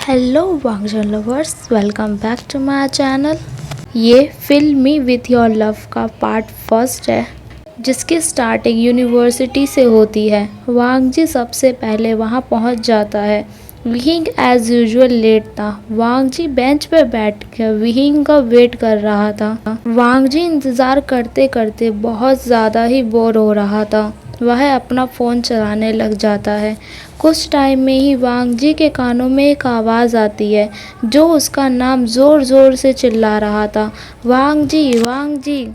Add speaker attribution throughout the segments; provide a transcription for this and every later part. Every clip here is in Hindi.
Speaker 1: हेलो वांगजन lovers, welcome back to my channel. ये film me with your love का पार्ट फर्स्ट है, जिसकी स्टार्टिंग यूनिवर्सिटी से होती है। वांग जी सबसे पहले वहां पहुंच जाता है। विहिंग एज यूजुअल लेट था। वांग जी बेंच पर बैठ कर विहिंग का वेट कर रहा था। वांग जी इंतज़ार करते करते बहुत ज़्यादा ही बोर हो रहा था। वह अपना फ़ोन चलाने लग जाता है। कुछ टाइम में ही वांग जी के कानों में एक आवाज़ आती है, जो उसका नाम ज़ोर ज़ोर से चिल्ला रहा था, वांग जी, वांग जी।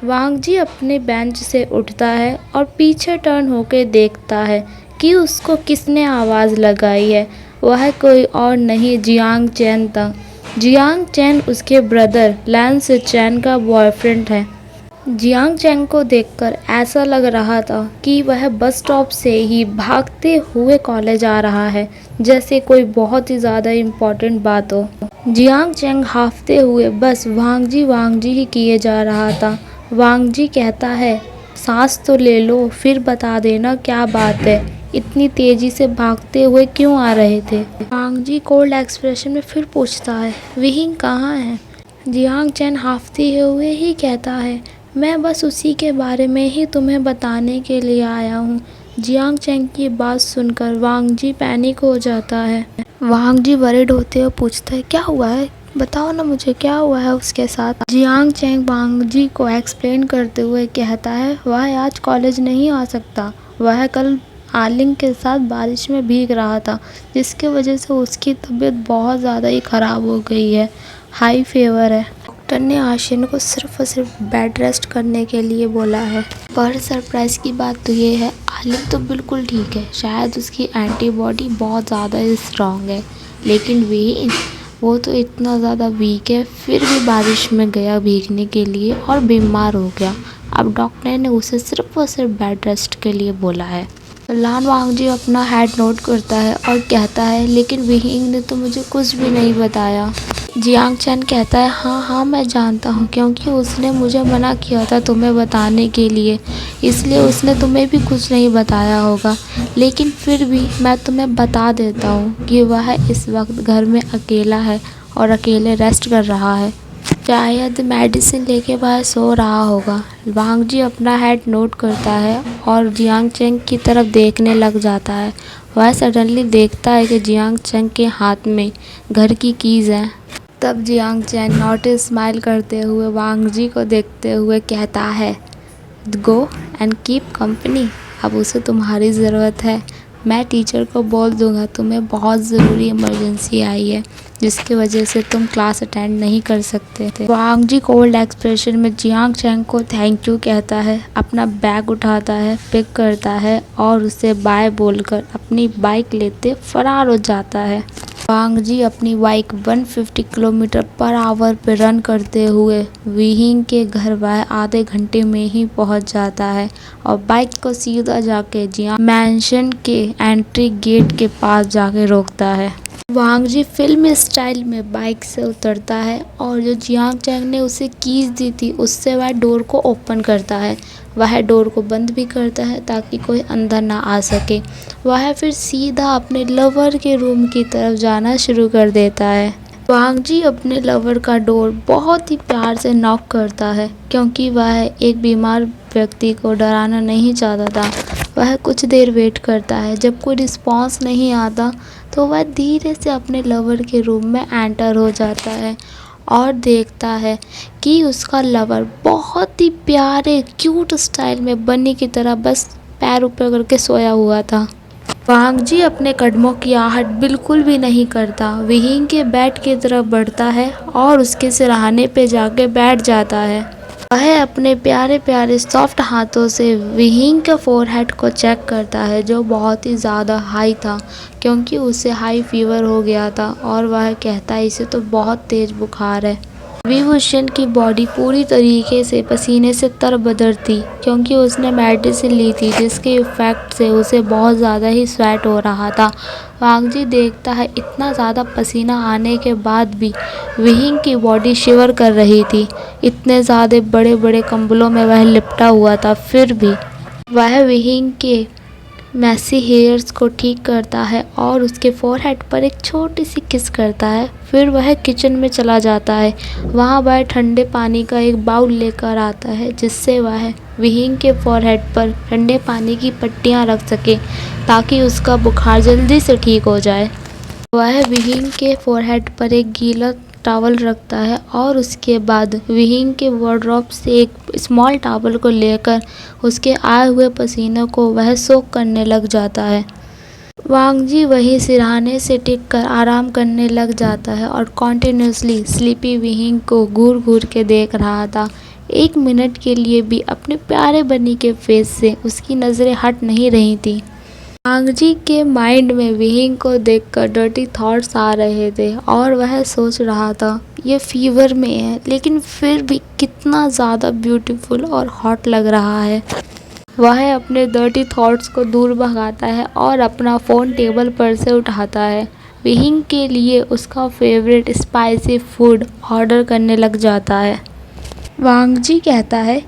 Speaker 1: वांग जी अपने बेंच से उठता है और पीछे टर्न होकर देखता है कि उसको किसने आवाज़ लगाई है। वह कोई और नहीं, जियांग चैन था। जियांग चैन उसके ब्रदर लैंस चैन का बॉयफ्रेंड है। जियांग चैन को देखकर ऐसा लग रहा था कि वह बस स्टॉप से ही भागते हुए कॉलेज आ रहा है, जैसे कोई बहुत ही ज़्यादा इम्पोर्टेंट बात हो। जियांग चैन हाफते हुए बस वांग जी ही किए जा रहा था। वांग जी कहता है, सांस तो ले लो, फिर बता देना क्या बात है, इतनी तेजी से भागते हुए क्यों आ रहे थे। वांग जी कोल्ड एक्सप्रेशन में फिर पूछता है, विहिंग कहाँ है। जियांग चैन हाफते हुए ही कहता है, मैं बस उसी के बारे में ही तुम्हें बताने के लिए आया हूँ। जियांग चैन की बात सुनकर वांग जी पैनिक हो जाता है। वांग जी वरिड होते हुए पूछता है, क्या हुआ है, बताओ ना मुझे, क्या हुआ है उसके साथ। जियांग चैन वांग जी को एक्सप्लेन करते हुए कहता है, वह आज कॉलेज नहीं आ सकता। वह कल आलिंग के साथ बारिश में भीग रहा था, जिसकी वजह से उसकी तबीयत बहुत ज़्यादा ही ख़राब हो गई है, हाई फीवर है। डॉक्टर ने आशियन को सिर्फ और सिर्फ बेड रेस्ट करने के लिए बोला है। पर सरप्राइज की बात तो ये है, आलिंग तो बिल्कुल ठीक है, शायद उसकी एंटीबॉडी बहुत ज़्यादा स्ट्रॉन्ग है, लेकिन वो तो इतना ज़्यादा वीक है, फिर भी बारिश में गया भीगने के लिए और बीमार हो गया। अब डॉक्टर ने उसे सिर्फ और सिर्फ बेड रेस्ट के लिए बोला है। लान वांग जी अपना हेड नोट करता है और कहता है, लेकिन विहिंग ने तो मुझे कुछ भी नहीं बताया। जियांग चैन कहता है, हाँ मैं जानता हूँ, क्योंकि उसने मुझे मना किया था तुम्हें बताने के लिए, इसलिए उसने तुम्हें भी कुछ नहीं बताया होगा, लेकिन फिर भी मैं तुम्हें बता देता हूँ कि वह इस वक्त घर में अकेला है और अकेले रेस्ट कर रहा है। शायद मेडिसिन लेके वह सो रहा होगा। वांग जी अपना हेड नोट करता है और जियांग चैन की तरफ देखने लग जाता है। वह सडनली देखता है कि जियांग चैन के हाथ में घर की कीज़ हैं। तब जियांग चैन नॉट स्माइल करते हुए वांग जी को देखते हुए कहता है, गो एंड कीप कंपनी, अब उसे तुम्हारी ज़रूरत है। मैं टीचर को बोल दूंगा तुम्हें बहुत ज़रूरी इमरजेंसी आई है, जिसकी वजह से तुम क्लास अटेंड नहीं कर सकते थे। वांग जी कोल्ड एक्सप्रेशन में जियांग चैन को थैंक यू कहता है, अपना बैग उठाता है, पिक करता है और उसे बाय बोलकर अपनी बाइक लेते फरार हो जाता है। वांग जी अपनी बाइक 150 किलोमीटर पर आवर पर रन करते हुए विहिंग के घर वह आधे घंटे में ही पहुंच जाता है और बाइक को सीधा जाके जियांग मैंशन के एंट्री गेट के पास जाके रोकता है। वांग जी फिल्म स्टाइल में बाइक से उतरता है और जो जियांग चैन ने उसे कीज दी थी, उससे वह डोर को ओपन करता है। वह डोर को बंद भी करता है ताकि कोई अंदर ना आ सके। वह फिर सीधा अपने लवर के रूम की तरफ जाना शुरू कर देता है। वांग जी अपने लवर का डोर बहुत ही प्यार से नॉक करता है, क्योंकि वह एक बीमार व्यक्ति को डराना नहीं चाहता था। वह कुछ देर वेट करता है, जब कोई रिस्पॉन्स नहीं आता तो वह धीरे से अपने लवर के रूम में एंटर हो जाता है और देखता है कि उसका लवर बहुत ही प्यारे क्यूट स्टाइल में बन्नी की तरह बस पैर ऊपर करके सोया हुआ था। वांग जी अपने कदमों की आहट बिल्कुल भी नहीं करता, विहिंग के बेड की तरफ बढ़ता है और उसके सिरहाने पे जाके बैठ जाता है। वह अपने प्यारे प्यारे सॉफ्ट हाथों से विहिंग के फोरहेड को चेक करता है, जो बहुत ही ज़्यादा हाई था, क्योंकि उसे हाई फीवर हो गया था और वह कहता है इसे तो बहुत तेज़ बुखार है। विभूषण की बॉडी पूरी तरीके से पसीने से तरबतर थी, क्योंकि उसने मेडिसिन ली थी, जिसके इफ़ेक्ट से उसे बहुत ज़्यादा ही स्वेट हो रहा था। वांग जी देखता है इतना ज़्यादा पसीना आने के बाद भी विहिंग की बॉडी शिवर कर रही थी। इतने ज़्यादा बड़े बड़े कंबलों में वह लिपटा हुआ था, फिर भी वह विहिंग के मैसी हेयर्स को ठीक करता है और उसके फोरहेड पर एक छोटी सी किस करता है। फिर वह किचन में चला जाता है। वहाँ वह ठंडे पानी का एक बाउल लेकर आता है जिससे वह विहिंग के फोरहेड पर ठंडे पानी की पट्टियाँ रख सके ताकि उसका बुखार जल्दी से ठीक हो जाए। वह विहिंग के फोरहेड पर एक गीला टॉवल रखता है और उसके बाद विहिंग के वार्डरोब से एक स्मॉल टॉवल को लेकर उसके आए हुए पसीने को वह सोख करने लग जाता है। वांग जी वहीं सिरहाने से टिक कर आराम करने लग जाता है और कॉन्टिन्यूसली स्लीपी विहिंग को घूर घूर के देख रहा था। 1 मिनट के लिए भी अपने प्यारे बनी के फेस से उसकी नज़रें हट नहीं रही थी। वांग जी के माइंड में विहिंग को देखकर डर्टी थॉट्स आ रहे थे और वह सोच रहा था ये फीवर में है लेकिन फिर भी कितना ज़्यादा ब्यूटीफुल और हॉट लग रहा है। वह अपने डर्टी थॉट्स को दूर भगाता है और अपना फ़ोन टेबल पर से उठाता है। विहिंग के लिए उसका फेवरेट स्पाइसी फूड ऑर्डर करने लग जाता है। वांग जी कहता है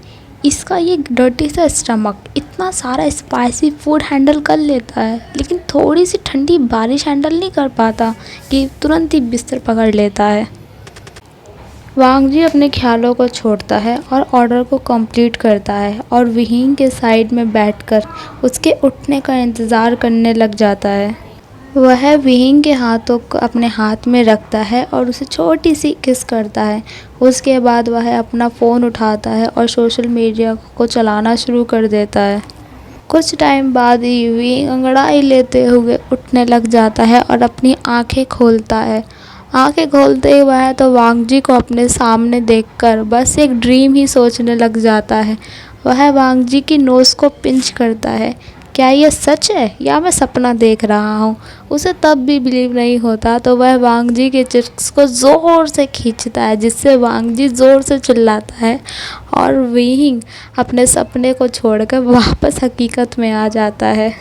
Speaker 1: इसका ये डर्टी सा स्टमक इतना सारा स्पाइसी फूड हैंडल कर लेता है लेकिन थोड़ी सी ठंडी बारिश हैंडल नहीं कर पाता कि तुरंत ही बिस्तर पकड़ लेता है। वांग जी अपने ख्यालों को छोड़ता है और ऑर्डर को कंप्लीट करता है और विहिंग के साइड में बैठकर उसके उठने का इंतज़ार करने लग जाता है। वह विहिंग के हाथों को अपने हाथ में रखता है और उसे छोटी सी किस करता है। उसके बाद वह अपना फ़ोन उठाता है और सोशल मीडिया को चलाना शुरू कर देता है। कुछ टाइम बाद ही विहिंग अंगड़ाई लेते हुए उठने लग जाता है और अपनी आंखें खोलता है। आंखें खोलते ही वह तो वांग जी को अपने सामने देखकर बस एक ड्रीम ही सोचने लग जाता है। वह वांग जी की नोज़ को पिंच करता है। क्या यह सच है या मैं सपना देख रहा हूँ? उसे तब भी बिलीव नहीं होता तो वह वांग जी के चिक्स को ज़ोर से खींचता है जिससे वांग जी ज़ोर से चिल्लाता है और विहिंग अपने सपने को छोड़कर वापस हकीकत में आ जाता है।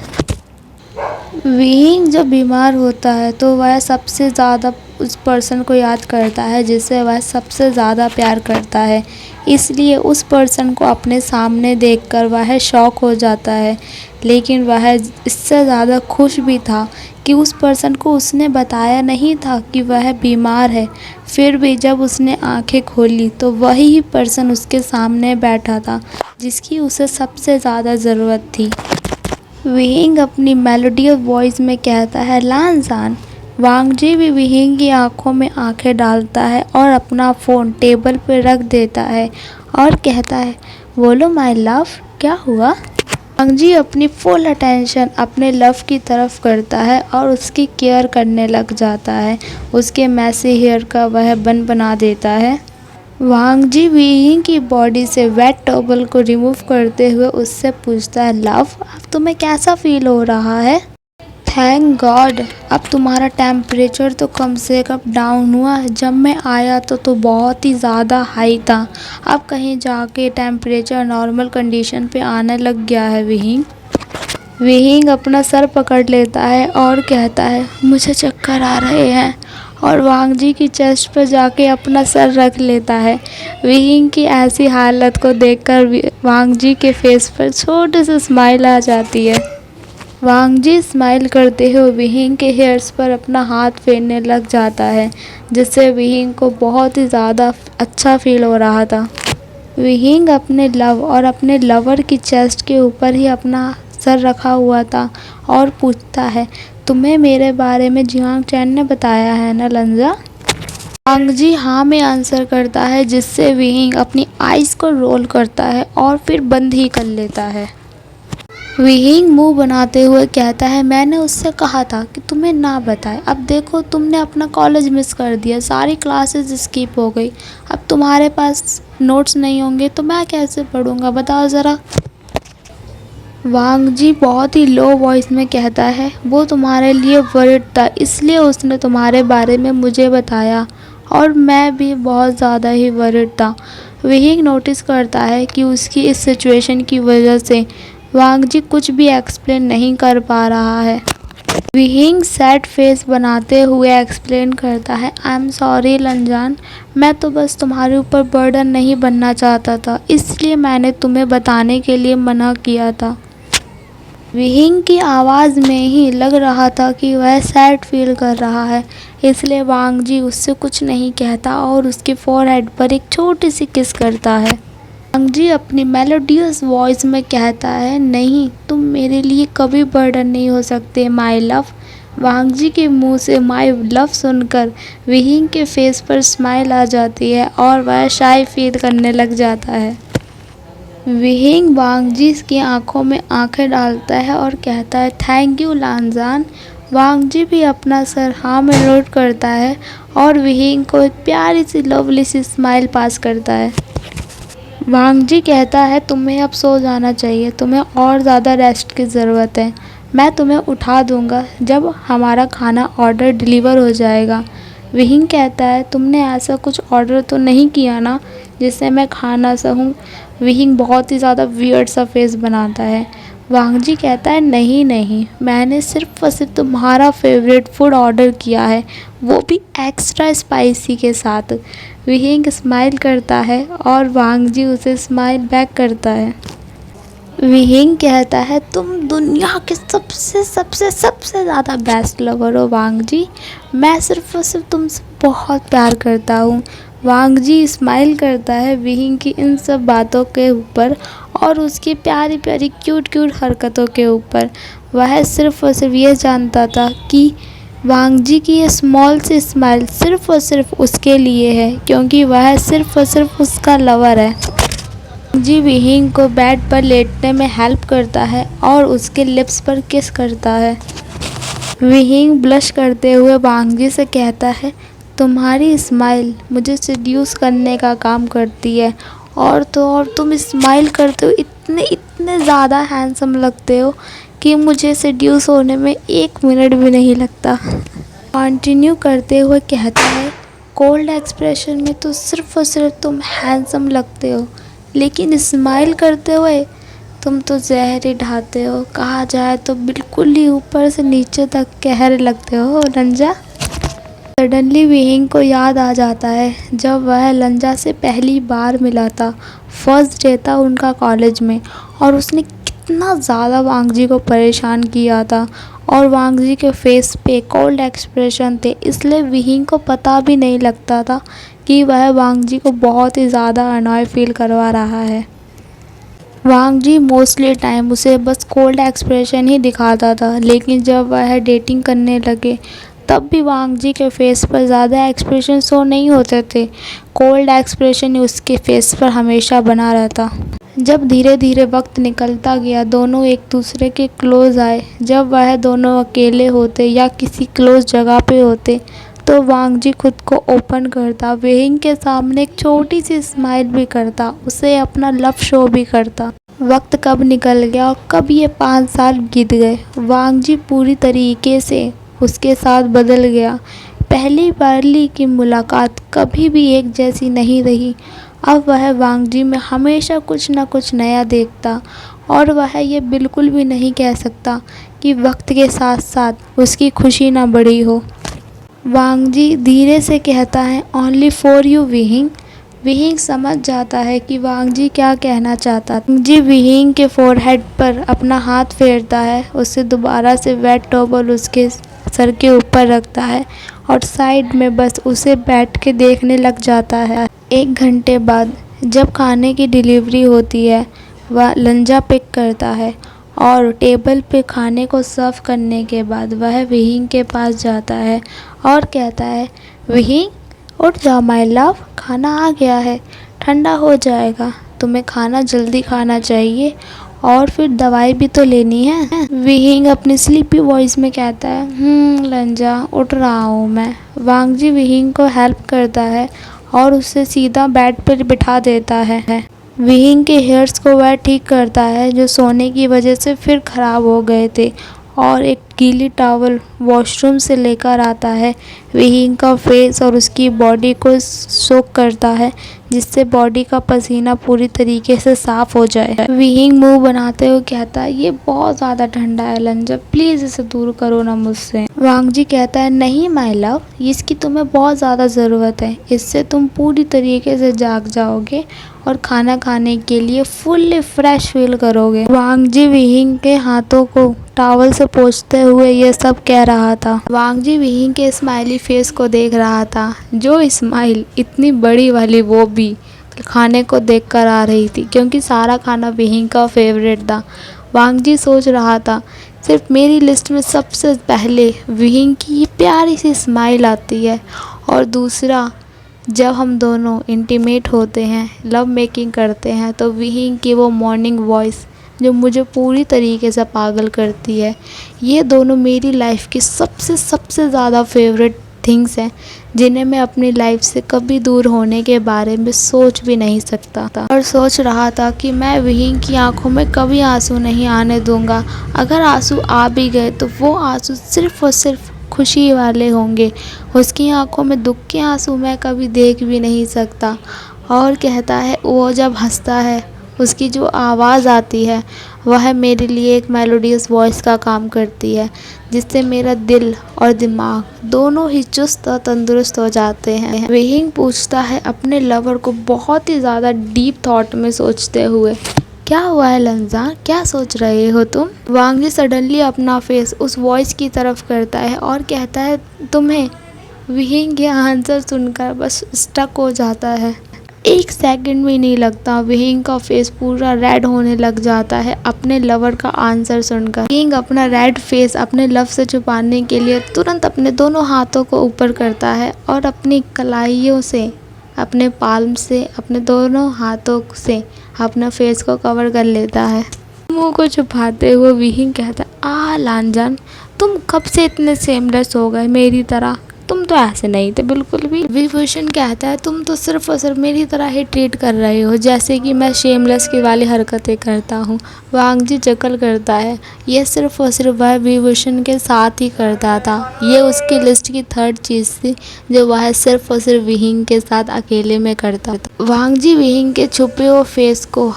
Speaker 1: विहिंग जब बीमार होता है तो वह सबसे ज़्यादा उस पर्सन को याद करता है जिससे वह सबसे ज़्यादा प्यार करता है। इसलिए उस पर्सन को अपने सामने देखकर वह शॉक हो जाता है लेकिन वह इससे ज़्यादा खुश भी था कि उस पर्सन को उसने बताया नहीं था कि वह बीमार है। फिर भी जब उसने आंखें खोली तो वही पर्सन उसके सामने बैठा था जिसकी उसे सबसे ज़्यादा ज़रूरत थी। विहिंग अपनी मेलोडियस वॉइस में कहता है लानजान। वांग जी भी विहिंग की आंखों में आंखें डालता है और अपना फ़ोन टेबल पर रख देता है और कहता है बोलो माय लव, क्या हुआ? वांग जी अपनी फुल अटेंशन अपने लव की तरफ करता है और उसकी केयर करने लग जाता है। उसके मैसी हेयर का वह बन बना देता है। वांग जी विहिंग की बॉडी से वेट टॉवल को रिमूव करते हुए उससे पूछता है लव, अब तुम्हें कैसा फील हो रहा है? थैंक गॉड अब तुम्हारा टेम्परेचर तो कम से कम डाउन हुआ। जब मैं आया तो बहुत ही ज़्यादा हाई था। अब कहीं जाके टेम्परेचर नॉर्मल कंडीशन पे आने लग गया है। विहिंग अपना सर पकड़ लेता है और कहता है मुझे चक्कर आ रहे हैं और वांग जी की चेस्ट पर जाके अपना सर रख लेता है। विहिंग की ऐसी हालत को देखकर वांग जी के फेस पर छोटी सी स्माइल आ जाती है। वांग जी स्माइल करते हुए विहिंग के हेयर्स पर अपना हाथ फेरने लग जाता है जिससे विहिंग को बहुत ही ज़्यादा अच्छा फील हो रहा था। विहिंग अपने लव और अपने लवर की चेस्ट के ऊपर ही अपना सर रखा हुआ था और पूछता है तुम्हें मेरे बारे में जियांग चैन ने बताया है ना लंजा? वांग जी हाँ में आंसर करता है जिससे विहिंग अपनी आइज़ को रोल करता है और फिर बंद ही कर लेता है। विहिंग मुंह बनाते हुए कहता है मैंने उससे कहा था कि तुम्हें ना बताए, अब देखो तुमने अपना कॉलेज मिस कर दिया, सारी क्लासेस स्किप हो गई। अब तुम्हारे पास नोट्स नहीं होंगे तो मैं कैसे पढ़ूंगा बताओ ज़रा? वांग जी बहुत ही लो वॉइस में कहता है वो तुम्हारे लिए वरिड था इसलिए उसने तुम्हारे बारे में मुझे बताया और मैं भी बहुत ज़्यादा ही वरिड था। विहिंग नोटिस करता है कि उसकी इस सिचुएशन की वजह से वांग जी कुछ भी एक्सप्लेन नहीं कर पा रहा है। विहिंग सैड फेस बनाते हुए एक्सप्लेन करता है आई एम सॉरी लंजान, मैं तो बस तुम्हारे ऊपर बर्डन नहीं बनना चाहता था इसलिए मैंने तुम्हें बताने के लिए मना किया था। विहिंग की आवाज़ में ही लग रहा था कि वह सैड फील कर रहा है, इसलिए वांग जी उससे कुछ नहीं कहता और उसके फोरहेड पर एक छोटी सी किस करता है। वांग जी अपनी मेलोडियस वॉइस में कहता है, नहीं, तुम मेरे लिए कभी बर्डन नहीं हो सकते माय लव। वांग जी के मुंह से माय लव सुनकर विहिंग के फेस पर स्माइल आ जाती है और वह शाय फील करने लग जाता है। विहिंग वांग जी की आंखों में आंखें डालता है और कहता है, थैंक यू लानजान। वांग जी भी अपना सर हाँ में नोट करता है और विहिंग को एक प्यारी सी लवली सी स्माइल पास करता है। वांग जी कहता है, तुम्हें अब सो जाना चाहिए, तुम्हें और ज़्यादा रेस्ट की ज़रूरत है। मैं तुम्हें उठा दूंगा जब हमारा खाना ऑर्डर डिलीवर हो जाएगा। विहिंग कहता है, तुमने ऐसा कुछ ऑर्डर तो नहीं किया ना जिससे मैं खा ना सकूं। विहिंग बहुत ही ज़्यादा वियर्ड सा फेस बनाता है। वांग जी कहता है, नहीं नहीं, मैंने सिर्फ और सिर्फ तुम्हारा फेवरेट फूड ऑर्डर किया है, वो भी एक्स्ट्रा स्पाइसी के साथ। विहिंग स्माइल करता है और वांग जी उसे स्माइल बैक करता है। विहिंग कहता है, तुम दुनिया के सबसे सबसे सबसे ज़्यादा बेस्ट लवर हो वांग जी। मैं सिर्फ और सिर्फ तुमसे बहुत प्यार करता हूँ। वांग जी स्माइल करता है विहिंग की इन सब बातों के ऊपर और उसकी प्यारी प्यारी क्यूट क्यूट हरकतों के ऊपर। वह सिर्फ और सिर्फ ये जानता था कि वांग जी की ये स्मॉल सी स्माइल सिर्फ और सिर्फ उसके लिए है, क्योंकि वह सिर्फ और सिर्फ उसका लवर है। वांग जी विहिंग को बेड पर लेटने में हेल्प करता है और उसके लिप्स पर किस करता है। विहिंग ब्लश करते हुए वांग जी से कहता है, तुम्हारी स्माइल मुझे सेड्यूस करने का काम करती है, और तो और तुम स्माइल करते हो इतने इतने ज़्यादा हैंडसम लगते हो कि मुझे सेड्यूस होने में 1 मिनट भी नहीं लगता। कंटिन्यू करते हुए कहता है, कोल्ड एक्सप्रेशन में तो सिर्फ और सिर्फ तुम हैंडसम लगते हो, लेकिन स्माइल करते हुए तुम तो जहर ही ढाते हो। कहा जाए तो बिल्कुल ही ऊपर से नीचे तक कहर लगते हो लंजा। सडनली विहिंग को याद आ जाता है जब वह लंजा से पहली बार मिला था। फर्स्ट डे था उनका कॉलेज में और उसने कितना ज़्यादा वांग जी को परेशान किया था और वांग जी के फेस पे कोल्ड एक्सप्रेशन थे, इसलिए विहिंग को पता भी नहीं लगता था कि वह वांग जी को बहुत ही ज़्यादा अनॉय फील करवा रहा है। वांग जी मोस्टली टाइम उसे बस कोल्ड एक्सप्रेशन ही दिखाता था, लेकिन जब वह डेटिंग करने लगे तब भी वांग जी के फेस पर ज़्यादा एक्सप्रेशन शो नहीं होते थे। कोल्ड एक्सप्रेशन ही उसके फेस पर हमेशा बना रहता। जब धीरे धीरे वक्त निकलता गया, दोनों एक दूसरे के क्लोज आए। जब वह दोनों अकेले होते या किसी क्लोज जगह पे होते तो वांग जी खुद को ओपन करता, विहिंग के सामने एक छोटी सी स्माइल भी करता, उसे अपना लव शो भी करता। वक्त कब निकल गया और कब ये 5 साल बीत गए। वांग जी पूरी तरीके से उसके साथ बदल गया। पहली बारली की मुलाकात कभी भी एक जैसी नहीं रही। अब वह वांग जी में हमेशा कुछ न कुछ नया देखता और वह ये बिल्कुल भी नहीं कह सकता कि वक्त के साथ साथ उसकी खुशी न बढ़ी हो। वांग जी धीरे से कहता है, ओनली फॉर यू विहिंग। विहिंग समझ जाता है कि वांग जी क्या कहना चाहता। वांग जी विहिंग के फोरहेड पर अपना हाथ फेरता है, उससे दोबारा से वेट टॉवल उसके सर के ऊपर रखता है और साइड में बस उसे बैठ के देखने लग जाता है। 1 घंटे बाद जब खाने की डिलीवरी होती है, वह लंजा पिक करता है और टेबल पे खाने को सर्व करने के बाद वह विहिंग के पास जाता है और कहता है, विहिंग उठ जाओ माय लव, खाना आ गया है, ठंडा हो जाएगा, तुम्हें खाना जल्दी खाना चाहिए और फिर दवाई भी तो लेनी है। विहिंग अपनी स्लीपी वॉइस में कहता है, लंजा उठ रहा हूँ मैं। वांग जी विहिंग को हेल्प करता है और उसे सीधा बेड पर बिठा देता है। विहिंग के हेयर्स को वह ठीक करता है जो सोने की वजह से फिर ख़राब हो गए थे और एक गीली टॉवल वॉशरूम से लेकर आता है। विहिंग का फेस और उसकी बॉडी को सोक करता है, जिससे बॉडी का पसीना पूरी तरीके से साफ हो जाए। विहिंग मुंह बनाते हुए कहता है, ये बहुत ज़्यादा ठंडा है लंजा, प्लीज़ इसे दूर करो ना मुझसे। वांग जी कहता है, नहीं माय लव, इसकी तुम्हें बहुत ज़्यादा ज़रूरत है, इससे तुम पूरी तरीके से जाग जाओगे और खाना खाने के लिए फुल्ली फ्रेश फील करोगे। वांग जी विहिंग के हाथों को टॉवल से पोंछते हुए ये सब कह रहा था। वांग जी विहिंग के स्माइली फेस को देख रहा था, जो स्माइल इतनी बड़ी वाली वो भी खाने को देखकर आ रही थी, क्योंकि सारा खाना विहिंग का फेवरेट था। वांग जी सोच रहा था, सिर्फ मेरी लिस्ट में सबसे पहले विहिंग की ये प्यारी सी स्माइल आती है, और दूसरा जब हम दोनों इंटीमेट होते हैं, लव मेकिंग करते हैं, तो विहिंग की वो मॉर्निंग वॉइस जो मुझे पूरी तरीके से पागल करती है। ये दोनों मेरी लाइफ की सबसे ज़्यादा फेवरेट थिंग्स हैं, जिन्हें मैं अपनी लाइफ से कभी दूर होने के बारे में सोच भी नहीं सकता था। और सोच रहा था कि मैं विहिंग की आंखों में कभी आंसू नहीं आने दूंगा। अगर आंसू आ भी गए तो वो आंसू सिर्फ और सिर्फ खुशी वाले होंगे। उसकी आंखों में दुख के आंसू मैं कभी देख भी नहीं सकता। और कहता है, वो जब हंसता है, उसकी जो आवाज़ आती है, वह मेरे लिए एक मेलोडियस वॉइस का काम करती है, जिससे मेरा दिल और दिमाग दोनों ही चुस्त और तंदुरुस्त हो जाते हैं। विहिंग पूछता है अपने लवर को बहुत ही ज़्यादा डीप थॉट में सोचते हुए, क्या हुआ है लंजा, क्या सोच रहे हो तुम? वांग जी सडनली अपना फेस उस वॉइस की तरफ करता है और कहता है, तुम्हें? विहिंग के आंसर सुनकर बस स्टक हो जाता है। एक सेकंड भी नहीं लगता, विहिंग का फेस पूरा रेड होने लग जाता है अपने लवर का आंसर सुनकर। विहिंग अपना रेड फेस अपने लव से छुपाने के लिए तुरंत अपने दोनों हाथों को ऊपर करता है और अपनी कलाइयों से, अपने पाल्म से, अपने दोनों हाथों से अपना फेस को कवर कर लेता है। मुंह को छुपाते हुए विहिंग कहता है, लांजान, तुम कब से इतने सेमलेस हो गए मेरी तरह? तुम तो ऐसे नहीं थे बिल्कुल भी। विभूषण कहता है, तुम तो सिर्फ और सिर्फ मेरी तरह ही ट्रीट कर रहे हो, जैसे कि मैं शेमलेस की वाली हरकतें करता हूँ। वांग जी चकल करता है, ये सिर्फ और सिर्फ वह विभूषण के साथ ही करता था। ये उसकी लिस्ट की थर्ड चीज़ थी जो वह सिर्फ और सिर्फ विहिंग के साथ अकेले में करता था। वांग जी विहिंग के छुपे हुए फेस को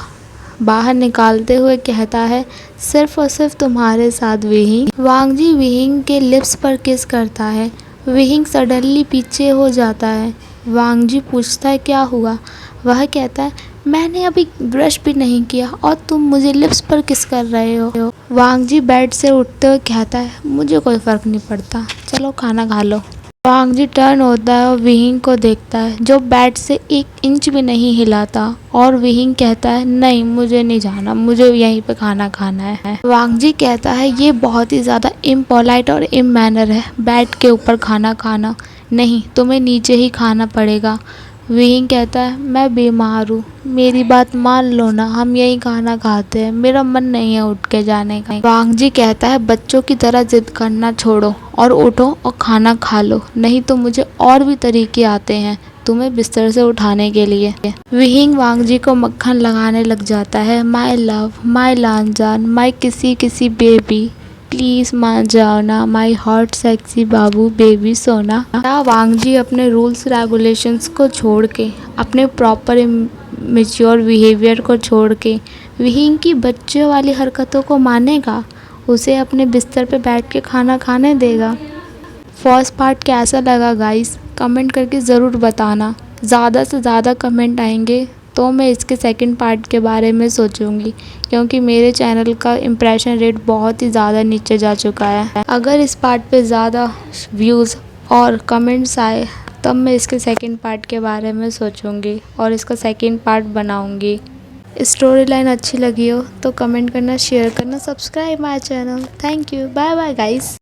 Speaker 1: बाहर निकालते हुए कहता है, सिर्फ और सिर्फ तुम्हारे साथ विहिंग। वांग जी विहिंग के लिप्स पर किस करता है। विहिंग सडनली पीछे हो जाता है। वांग जी पूछता है, क्या हुआ? वह कहता है, मैंने अभी ब्रश भी नहीं किया और तुम मुझे लिप्स पर किस कर रहे हो। वांग जी बेड से उठते हुए कहता है, मुझे कोई फ़र्क नहीं पड़ता, चलो खाना खा लो। वांग जी टर्न होता है और विहिंग को देखता है, जो बेड से 1 इंच भी नहीं हिला था, और विहिंग कहता है, नहीं मुझे नहीं जाना, मुझे यहीं पे खाना खाना है। वांग जी कहता है, ये बहुत ही ज़्यादा इम्पोलाइट और इमैनर है बेड के ऊपर खाना खाना, नहीं तुम्हें नीचे ही खाना पड़ेगा। विहिंग कहता है, मैं बीमार हूँ, मेरी बात मान लो ना, हम यही खाना खाते हैं, मेरा मन नहीं है उठ के जाने का। वांग जी कहता है, बच्चों की तरह जिद करना छोड़ो और उठो और खाना खा लो, नहीं तो मुझे और भी तरीके आते हैं तुम्हें बिस्तर से उठाने के लिए। विहिंग वांग जी को मक्खन लगाने लग जाता है, माय लव, माय लांजान, माय किसी बेबी, प्लीज़ मान जाओ ना, my hot sexy Babu baby सोना। वांग जी अपने रूल्स रेगुलेशंस को छोड़ के, अपने प्रॉपर मैच्योर बिहेवियर को छोड़ के विहिंग की बच्चों वाली हरकतों को मानेगा, उसे अपने बिस्तर पे बैठ के खाना खाने देगा। फर्स्ट पार्ट कैसा लगा गाइस, कमेंट करके ज़रूर बताना। ज़्यादा से ज़्यादा कमेंट आएंगे तो मैं इसके सेकंड पार्ट के बारे में सोचूंगी, क्योंकि मेरे चैनल का इम्प्रेशन रेट बहुत ही ज़्यादा नीचे जा चुका है। अगर इस पार्ट पे ज़्यादा व्यूज़ और कमेंट्स आए तब मैं इसके सेकंड पार्ट के बारे में सोचूंगी और इसका सेकंड पार्ट बनाऊंगी। स्टोरी लाइन अच्छी लगी हो तो कमेंट करना, शेयर करना, subscribe my channel. Thank you, bye bye guys.